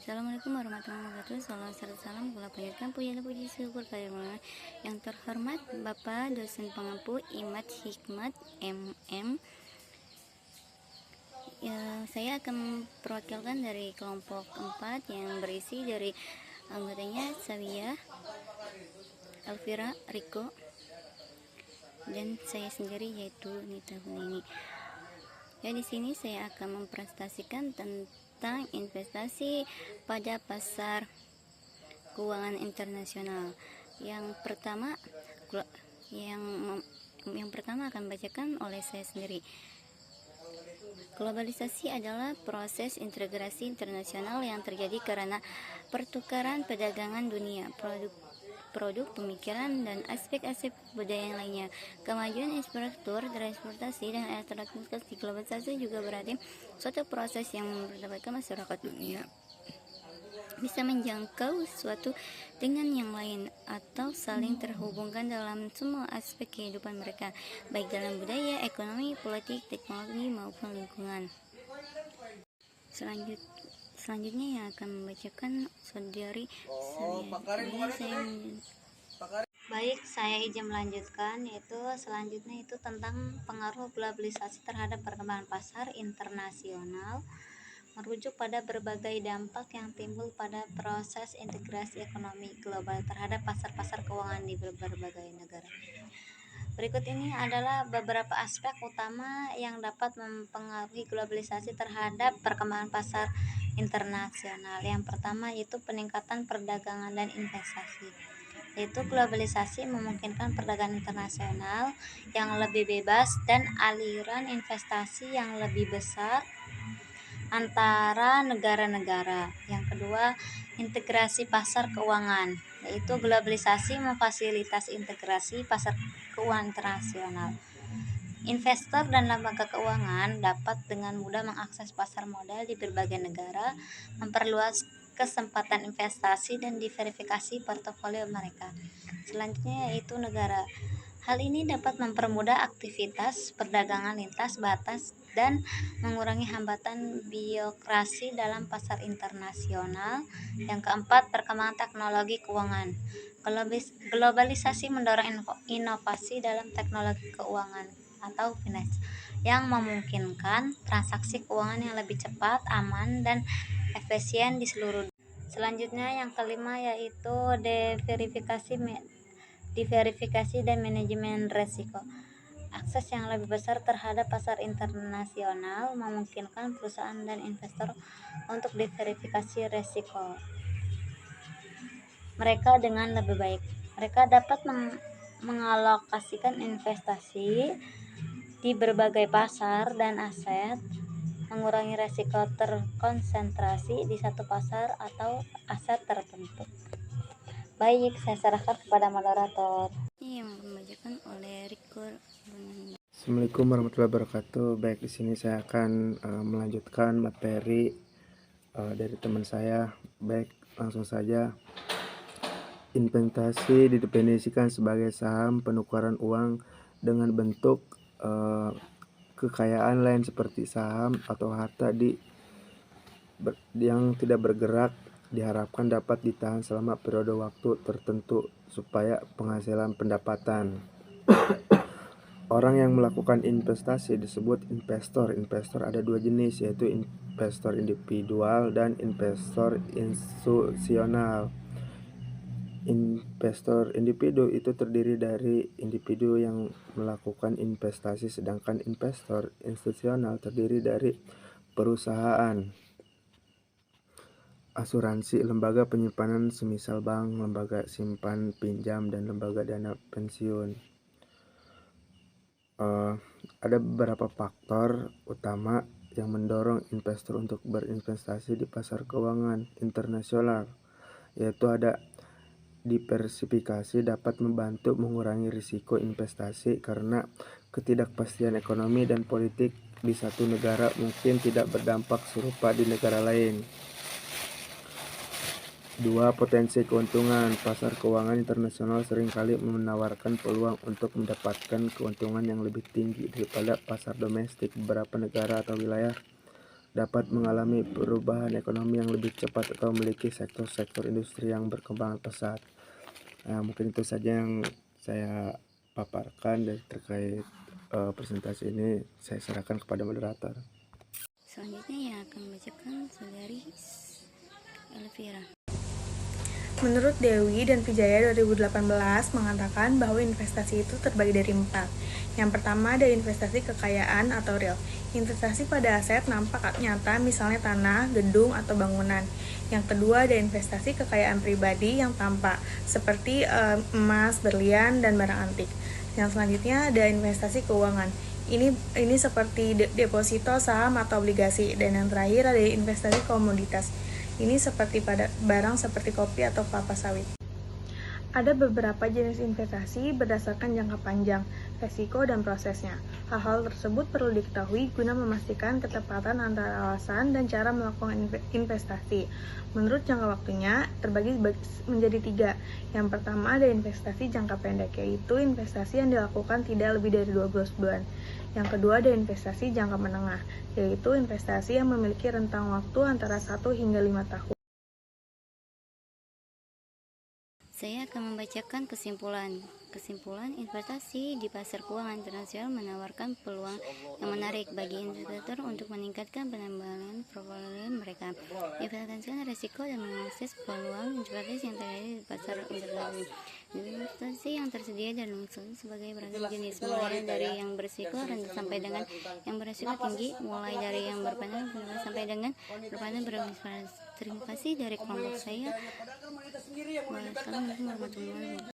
Assalamualaikum warahmatullahi wabarakatuh. Salam serta salam kula panjatkan puji dan puji syukur kehadirat yang terhormat Bapak dosen pengampu Imad Hikmat MM. Saya akan memperwakilkan dari kelompok 4 yang berisi dari anggotanya Sawiyah, Alvira, Riko, dan saya sendiri yaitu Nita Hunini. Ya, di sini saya akan mempresentasikan tentang investasi pada pasar keuangan internasional. Yang pertama akan bacakan oleh saya sendiri. Globalisasi adalah proses integrasi internasional yang terjadi karena pertukaran perdagangan dunia, produk pemikiran, dan aspek-aspek budaya yang lainnya. Kemajuan infrastruktur, transportasi, dan elektronik di globalisasi juga berarti suatu proses yang mendapatkan masyarakat dunia bisa menjangkau suatu dengan yang lain atau saling terhubungkan dalam semua aspek kehidupan mereka, baik dalam budaya, ekonomi, politik, teknologi, maupun lingkungan. Selanjutnya yang akan membacakan saudari Baik, saya izin melanjutkan, yaitu selanjutnya itu tentang pengaruh globalisasi terhadap perkembangan pasar internasional, merujuk pada berbagai dampak yang timbul pada proses integrasi ekonomi global terhadap pasar-pasar keuangan di berbagai negara. Berikut ini adalah beberapa aspek utama yang dapat mempengaruhi globalisasi terhadap perkembangan pasar internasional. Yang pertama yaitu peningkatan perdagangan dan investasi. Yaitu globalisasi memungkinkan perdagangan internasional yang lebih bebas dan aliran investasi yang lebih besar antara negara-negara. Yang kedua, integrasi pasar keuangan, yaitu globalisasi memfasilitasi integrasi pasar keuangan internasional. Investor dan lembaga keuangan dapat dengan mudah mengakses pasar modal di berbagai negara, memperluas kesempatan investasi dan diverifikasi portofolio mereka. Selanjutnya yaitu negara. Hal ini dapat mempermudah aktivitas perdagangan lintas batas dan mengurangi hambatan birokrasi dalam pasar internasional. Yang keempat, perkembangan teknologi keuangan. Globalisasi mendorong inovasi dalam teknologi keuangan atau finance yang memungkinkan transaksi keuangan yang lebih cepat, aman, dan efisien di seluruh dunia. Selanjutnya yang kelima yaitu diverifikasi dan manajemen risiko. Akses yang lebih besar terhadap pasar internasional memungkinkan perusahaan dan investor untuk diverifikasi risiko mereka dengan lebih baik. Mereka dapat mengalokasikan investasi di berbagai pasar dan aset, mengurangi risiko terkonsentrasi di satu pasar atau aset tertentu. Baik, saya serahkan kepada moderator. Ini yang membacakan oleh Riko. Assalamualaikum warahmatullahi wabarakatuh. Baik, di sini saya akan melanjutkan materi dari teman saya. Baik, langsung saja. Investasi didefinisikan sebagai saham penukaran uang dengan bentuk kekayaan lain seperti saham atau harta yang tidak bergerak, diharapkan dapat ditahan selama periode waktu tertentu supaya penghasilan pendapatan. Orang yang melakukan investasi disebut investor. Investor ada dua jenis, yaitu investor individual dan investor institusional. Investor individu itu terdiri dari individu yang melakukan investasi, sedangkan investor institusional terdiri dari perusahaan, asuransi, lembaga penyimpanan semisal bank, lembaga simpan pinjam, dan lembaga dana pensiun. Ada beberapa faktor utama yang mendorong investor untuk berinvestasi di pasar keuangan internasional, yaitu ada diversifikasi dapat membantu mengurangi risiko investasi karena ketidakpastian ekonomi dan politik di satu negara mungkin tidak berdampak serupa di negara lain. 2. Potensi keuntungan. Pasar keuangan internasional seringkali menawarkan peluang untuk mendapatkan keuntungan yang lebih tinggi daripada pasar domestik beberapa negara atau wilayah. dapat mengalami perubahan ekonomi yang lebih cepat atau memiliki sektor-sektor industri yang berkembang pesat. Nah, mungkin itu saja yang saya paparkan dari terkait presentasi ini. Saya serahkan kepada moderator. Selanjutnya yang akan membacakan saudari Elvira. Menurut Dewi dan Vijaya 2018 mengatakan bahwa investasi itu terbagi dari 4. Yang pertama ada investasi kekayaan atau real. Investasi pada aset nampak nyata, misalnya tanah, gedung, atau bangunan. Yang kedua ada investasi kekayaan pribadi yang tampak, seperti emas, berlian, dan barang antik. Yang selanjutnya ada investasi keuangan. Ini seperti deposito, saham, atau obligasi. Dan yang terakhir ada investasi komoditas. Ini seperti pada barang seperti kopi atau kelapa sawit. Ada beberapa jenis investasi berdasarkan jangka panjang, resiko, dan prosesnya. Hal-hal tersebut perlu diketahui guna memastikan ketepatan antara alasan dan cara melakukan investasi. Menurut jangka waktunya, terbagi menjadi 3. Yang pertama ada investasi jangka pendek, yaitu investasi yang dilakukan tidak lebih dari 12 bulan. Yang kedua ada investasi jangka menengah, yaitu investasi yang memiliki rentang waktu antara 1 hingga 5 tahun. Saya akan membacakan kesimpulan. Kesimpulan, investasi di pasar keuangan internasional menawarkan peluang yang menarik bagi investor untuk meningkatkan penambahan portofolio mereka. Investasikan risiko dan mengakses peluang investasi yang terjadi di pasar internasional. Investasi yang tersedia dan langsung sebagai beragam jenis, mulai dari yang berisiko rendah sampai dengan yang berisiko tinggi, mulai dari yang berpendapatan sampai dengan berpendapatan berinvestasi. Terima kasih dari kelompok saya. Wassalamualaikum warahmatullahi wabarakatuh.